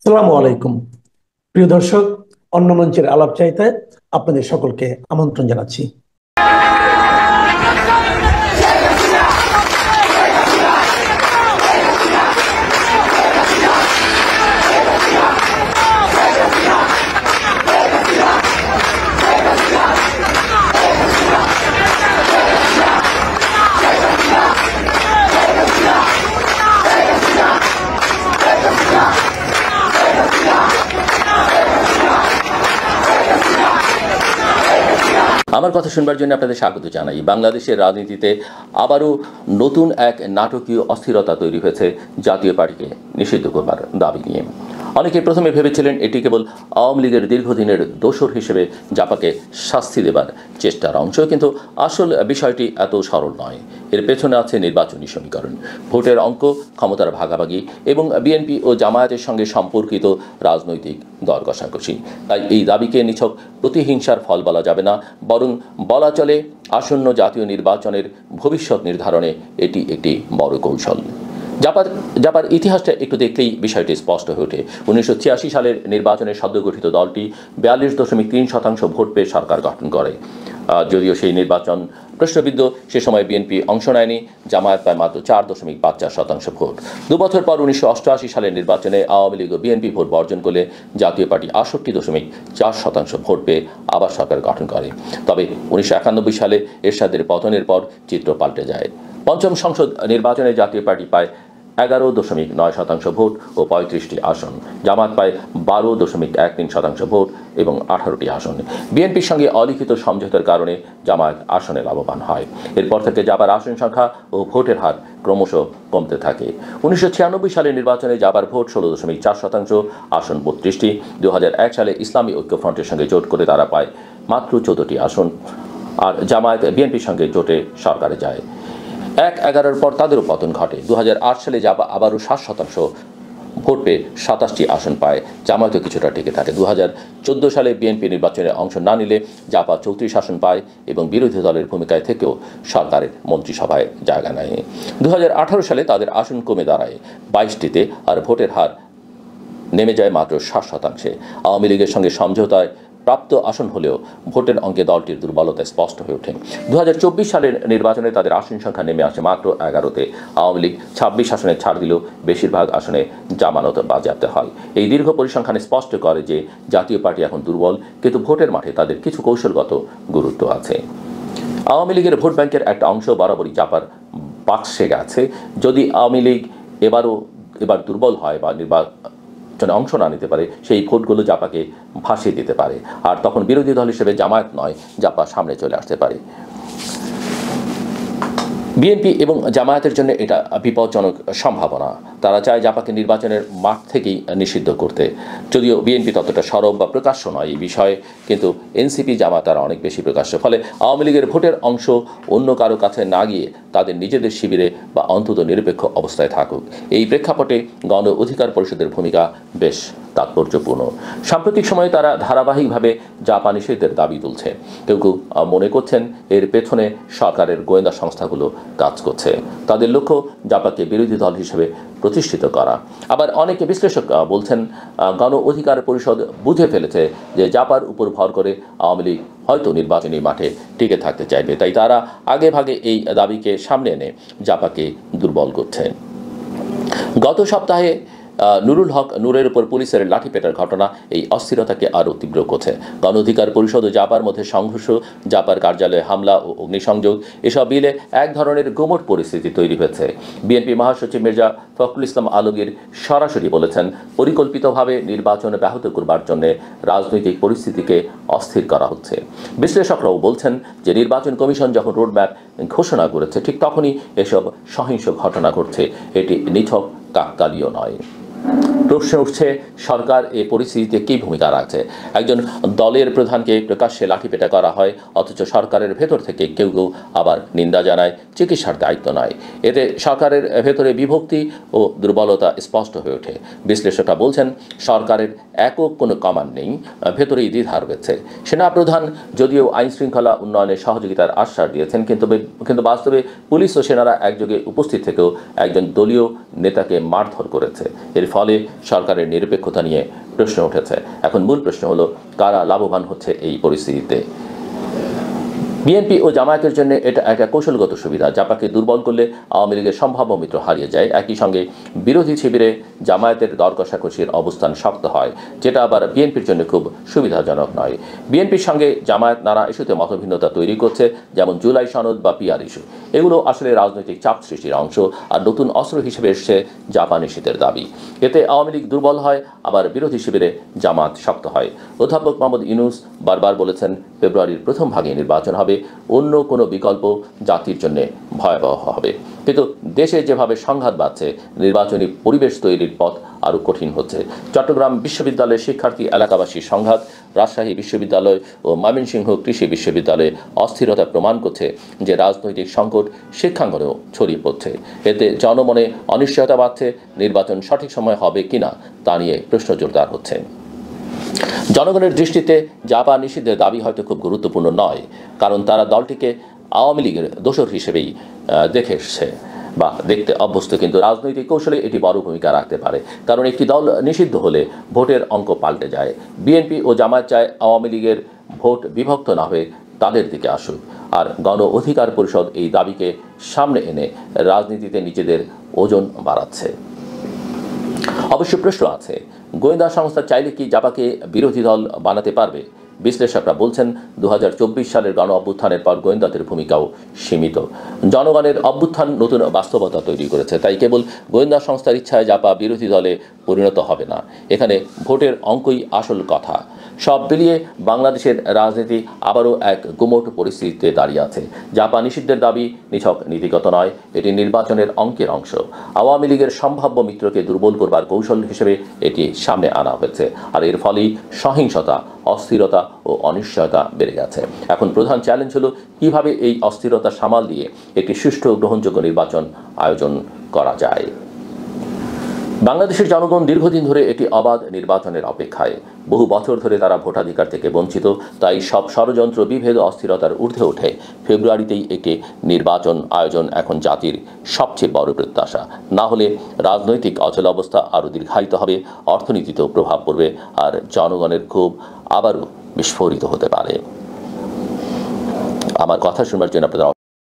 আসসালামু আলাইকুম প্রিয় দর্শক, অন্য মঞ্চের আলাপ চাইতে আপনাদের সকলকে আমন্ত্রণ জানাচ্ছি। আমার কথা শুনবার জন্য আপনাদের স্বাগত জানাই। বাংলাদেশের রাজনীতিতে আবারও নতুন এক নাটকীয় অস্থিরতা তৈরি হয়েছে জাতীয় পার্টিকে নিষিদ্ধ করবার দাবি নিয়ে। অনেকে প্রথমে ভেবেছিলেন এটি কেবল আওয়ামী লীগের দীর্ঘদিনের দোসর হিসেবে জাপাকে শাস্তি দেবার চেষ্টার অংশ, কিন্তু আসল বিষয়টি এত সরল নয়। এর পেছনে আছে নির্বাচনী সমীকরণ, ভোটের অঙ্ক, ক্ষমতার ভাগাভাগি এবং বিএনপি ও জামায়াতের সঙ্গে সম্পর্কিত রাজনৈতিক দর কষাকষি। তাই এই দাবিকে নিছক প্রতিহিংসার ফল বলা যাবে না, বরং বলা চলে আসন্ন জাতীয় নির্বাচনের ভবিষ্যৎ নির্ধারণে এটি একটি বড় কৌশল। জাপার ইতিহাসটা একটু দেখলেই বিষয়টি স্পষ্ট হয়ে ওঠে। 1986 সালের নির্বাচনে সদ্যগঠিত দলটি 42.3% ভোট পেয়ে সরকার গঠন করে। যদিও সেই নির্বাচন প্রশ্নবিদ্ধ, সে সময় বিএনপি অংশ নেয়নি, জামায়াত পায় মাত্র 4.54% ভোট। 2 বছর পর 1988 সালের নির্বাচনে আওয়ামী লীগ ও বিএনপি ভোট বর্জন করলে জাতীয় পার্টি 68.4% ভোট পেয়ে আবার সরকার গঠন করে। তবে 1991 সালে এরশাদের পতনের পর চিত্র পাল্টে যায়। পঞ্চম সংসদ নির্বাচনে জাতীয় পার্টি পায় 11.9% ভোট ও 35টি আসন, জামাত পায় 12.13% ভোট এবং 18টি আসন। বিএনপির সঙ্গে অলিখিত সমঝোতার কারণে জামায়াত আসনে লাভবান হয়। এরপর থেকে জাপার আসন সংখ্যা ও ভোটের হার ক্রমশ কমতে থাকে। 1996 সালের নির্বাচনে জাপার ভোট 16.4%, আসন 32টি। 2001 সালে ইসলামী ঐক্যফ্রন্টের সঙ্গে জোট করে তারা পায় মাত্র 14টি আসন, আর জামায়াত বিএনপির সঙ্গে জোটে সরকারে যায়। 1/11 পর তাদেরও পতন ঘটে। 2008 সালে জাপা আবারও 7% ভোট পেয়ে 27টি আসন পায়, জামায়াতও কিছুটা টিকে থাকে। 2014 সালে বিএনপি নির্বাচনে অংশ না নিলে জাপা 34 আসন পায় এবং বিরোধী দলের ভূমিকায় থেকেও সরকারের মন্ত্রিসভায় জায়গা নেয়। 2018 সালে তাদের আসন কমে দাঁড়ায় 22টিতে, আর ভোটের হার নেমে যায় মাত্র 7%। আওয়ামী লীগের সঙ্গে সমঝোতায় প্রাপ্ত আসন হলেও ভোটের অঙ্কে দলটির দুর্বলতা স্পষ্ট হয়ে ওঠে। 2024 সালের নির্বাচনে তাদের আসন সংখ্যা নেমে আসে মাত্র 11তে। আওয়ামী লীগ 26 আসনে ছাড় দিলেও বেশিরভাগ আসনে জামানত বাজেয়াপ্ত হয়। এই দীর্ঘ পরিসংখ্যান স্পষ্ট করে যে জাতীয় পার্টি এখন দুর্বল, কিন্তু ভোটের মাঠে তাদের কিছু কৌশলগত গুরুত্ব আছে। আওয়ামী লীগের ভোট ব্যাংকের একটা অংশ বরাবরই জাপার বাক্সে গেছে। যদি আওয়ামী লীগ এবার দুর্বল হয় বা অংশ না নিতে পারে, সেই ভোটগুলো জাপাকে ভাসিয়ে দিতে পারে, আর তখন বিরোধী দল হিসেবে জামায়াত নয়, জাপা সামনে চলে আসতে পারে। বিএনপি এবং জামায়াতের জন্য এটা বিপজ্জনক সম্ভাবনা। তারা চায় জাপাকে নির্বাচনের মাঠ থেকেই নিষিদ্ধ করতে। যদিও বিএনপি ততটা সরব বা প্রকাশ্য নয় এই বিষয়ে, কিন্তু এনসিপি জামায়াত তারা অনেক বেশি প্রকাশ্য। ফলে আওয়ামী লীগের ভোটের অংশ অন্য কারো কাছে না গিয়ে তাদের নিজেদের শিবিরে বা অন্তত নিরপেক্ষ অবস্থায় থাকুক। এই প্রেক্ষাপটে গণ অধিকার পরিষদের ভূমিকা বেশ তাৎপর্যপূর্ণ। সাম্প্রতিক সময়ে তারা ধারাবাহিকভাবে জাপা নিষেধের দাবি তুলছে। কেউ কেউ মনে করছেন এর পেছনে সরকারের গোয়েন্দা সংস্থাগুলো কাজ করছে। তাদের লক্ষ্য জাপাকে বিরোধী দল হিসেবে প্রতিষ্ঠিত করা। আবার অনেকে বিশ্লেষক বলছেন গণ অধিকার পরিষদ বুঝে ফেলেছে যে জাপার উপর ভর করে আওয়ামী লীগ হয়তো নির্বাচনী মাঠে টিকে থাকতে চাইবে, তাই তারা আগে ভাগে এই দাবিকে সামনে এনে জাপাকে দুর্বল করছে। গত সপ্তাহে নুরুল হক নূরের উপর পুলিশের লাঠিপেটার ঘটনা এই অস্থিরতাকে আরও তীব্র করছে। গণ অধিকার পরিষদ ও জাপার মধ্যে সংঘর্ষ, জাপার কার্যালয়ে হামলা ও অগ্নিসংযোগ, এসব মিলে এক ধরনের গুমট পরিস্থিতি তৈরি হয়েছে। বিএনপি মহাসচিব মির্জা ফখরুল ইসলাম আলমগীর সরাসরি বলেছেন, পরিকল্পিতভাবে নির্বাচন ব্যাহত করবার জন্য রাজনৈতিক পরিস্থিতিকে অস্থির করা হচ্ছে। বিশ্লেষকরাও বলছেন যে নির্বাচন কমিশন যখন রোডম্যাপ ঘোষণা করেছে, ঠিক তখনই এসব সহিংস ঘটনা ঘটছে। এটি নিছক কাকতালীয় নয়। প্রশ্ন উঠছে, সরকার এই পরিস্থিতিতে কী ভূমিকা রাখছে? একজন দলের প্রধানকে প্রকাশ্যে লাঠিপেটা করা হয়, অথচ সরকারের ভেতর থেকে কেউ কেউ আবার নিন্দা জানায়, চিকিৎসার দায়িত্ব নয়। এতে সরকারের ভেতরে বিভক্তি ও দুর্বলতা স্পষ্ট হয়ে ওঠে। বিশ্লেষকরা বলছেন, সরকারের একক কোনো কমান্ড নেই, ভেতরেই দ্বিধা রয়েছে। সেনাপ্রধান যদিও আইনশৃঙ্খলা উন্নয়নে সহযোগিতার আশ্বাস দিয়েছেন, কিন্তু বাস্তবে পুলিশ ও সেনারা একযোগে উপস্থিত থেকেও একজন দলীয় নেতাকে মারধর করেছে। এর ফলে সরকারের নিরপেক্ষতা নিয়ে প্রশ্ন উঠেছে। এখন মূল প্রশ্ন হলো, কারা লাভবান হচ্ছে এই পরিস্থিতিতে? বিএনপি ও জামায়াতের জন্য এটা একটা কৌশলগত সুবিধা। জাপাকে দুর্বল করলে আওয়ামী লীগের সম্ভাব্য মিত্র হারিয়ে যায়। একই সঙ্গে বিরোধী শিবিরে জামায়াতের দর কষাকষির অবস্থান শক্ত হয়, যেটা আবার বিএনপির জন্য খুব সুবিধাজনক নয়। বিএনপির সঙ্গে জামায়াত নানা ইস্যুতে মতভিন্নতা তৈরি করছে, যেমন জুলাই সনদ বা পিআর ইস্যু। এগুলো আসলে রাজনৈতিক চাপ সৃষ্টির অংশ, আর নতুন অস্ত্র হিসেবে এসছে জাপানি শীতের দাবি। এতে আওয়ামী লীগ দুর্বল হয়, আবার বিরোধী শিবিরে জামাত শক্ত হয়। অধ্যাপক মোহাম্মদ ইউনূস বারবার বলেছেন, ফেব্রুয়ারির প্রথম ভাগে নির্বাচন হবে, অন্য কোনো বিকল্প জাতির জন্য ভয়াবহ হবে। কিন্তু দেশে যেভাবে সংঘাত বাড়ছে, নির্বাচনী পরিবেশ তৈরির পথ আরও কঠিন হচ্ছে। চট্টগ্রাম বিশ্ববিদ্যালয়ের শিক্ষার্থী এলাকাবাসীর সংঘাত, রাজশাহী বিশ্ববিদ্যালয় ও ময়মনসিংহ কৃষি বিশ্ববিদ্যালয়ে অস্থিরতা প্রমাণ করছে যে রাজনৈতিক সংকট শিক্ষাঙ্গনেও ছড়িয়ে পড়ছে। এতে জনমনে অনিশ্চয়তা বাড়ছে, নির্বাচন সঠিক সময় হবে কিনা তা নিয়ে প্রশ্ন জোরদার হচ্ছে। জনগণের দৃষ্টিতে জাপা নিষিদ্ধের দাবি হয়তো খুব গুরুত্বপূর্ণ নয়, কারণ তারা দলটিকে আওয়ামী লীগের দোসর হিসেবেই দেখে এসছে বা দেখতে অভ্যস্ত। কিন্তু রাজনৈতিক কৌশলে এটি বড় ভূমিকা রাখতে পারে, কারণ একটি দল নিষিদ্ধ হলে ভোটের অঙ্ক পাল্টে যায়। বিএনপি ও জামায়াত চায় আওয়ামী লীগের ভোট বিভক্ত না হয়ে তাদের দিকে আসুক, আর গণ অধিকার পরিষদ এই দাবিকে সামনে এনে রাজনীতিতে নিজেদের ওজন বাড়াচ্ছে। অবশ্য প্রশ্ন আছে, গোয়েন্দা সংস্থা চাইলে কি জাপাকে বিরোধী দল বানাতে পারবে? বিশ্লেষকরা বলছেন, 2024 সালের গণ অভ্যুত্থানের পর গোয়েন্দাদের ভূমিকাও সীমিত। জনগণের অভ্যুত্থান নতুন বাস্তবতা তৈরি করেছে, তাই কেবল গোয়েন্দা সংস্থার ইচ্ছায় জাপা বিরোধী দলে পরিণত হবে না। এখানে ভোটের অঙ্কই আসল কথা। সব মিলিয়ে বাংলাদেশের রাজনীতি আবারও এক গুমোট পরিস্থিতিতে দাঁড়িয়ে আছে। জাপা নিষিদ্ধের দাবি নিছক নীতিগত নয়, এটি নির্বাচনের অঙ্কের অংশ। আওয়ামী লীগের সম্ভাব্য মিত্রকে দুর্বল করবার কৌশল হিসেবে এটি সামনে আনা হয়েছে, আর এর ফলেই সহিংসতা, অস্থিরতা ও অনিশ্চয়তা বেড়ে গেছে। এখন প্রধান চ্যালেঞ্জ হলো কিভাবে এই অস্থিরতা সামাল দিয়ে একটি সুষ্ঠু গ্রহণযোগ্য নির্বাচন আয়োজন করা যায়। বাংলাদেশের জনগণ দীর্ঘদিন ধরে একটি অবাধ নির্বাচনের অপেক্ষায়। বহু বছর ধরে তারা ভোটাধিকার থেকে বঞ্চিত, তাই সব ষড়যন্ত্র, বিভেদ, অস্থিরতার ঊর্ধ্বে ওঠে ফেব্রুয়ারিতেই একটি নির্বাচন আয়োজন এখন জাতির সবচেয়ে বড় প্রত্যাশা। না হলে রাজনৈতিক অচল অবস্থা আরও দীর্ঘায়িত হবে, অর্থনীতিতেও প্রভাব পড়বে, আর জনগণের ক্ষোভ আবারও বিস্ফোরিত হতে পারে। আমার কথা শুনবার জন্য আপনাদের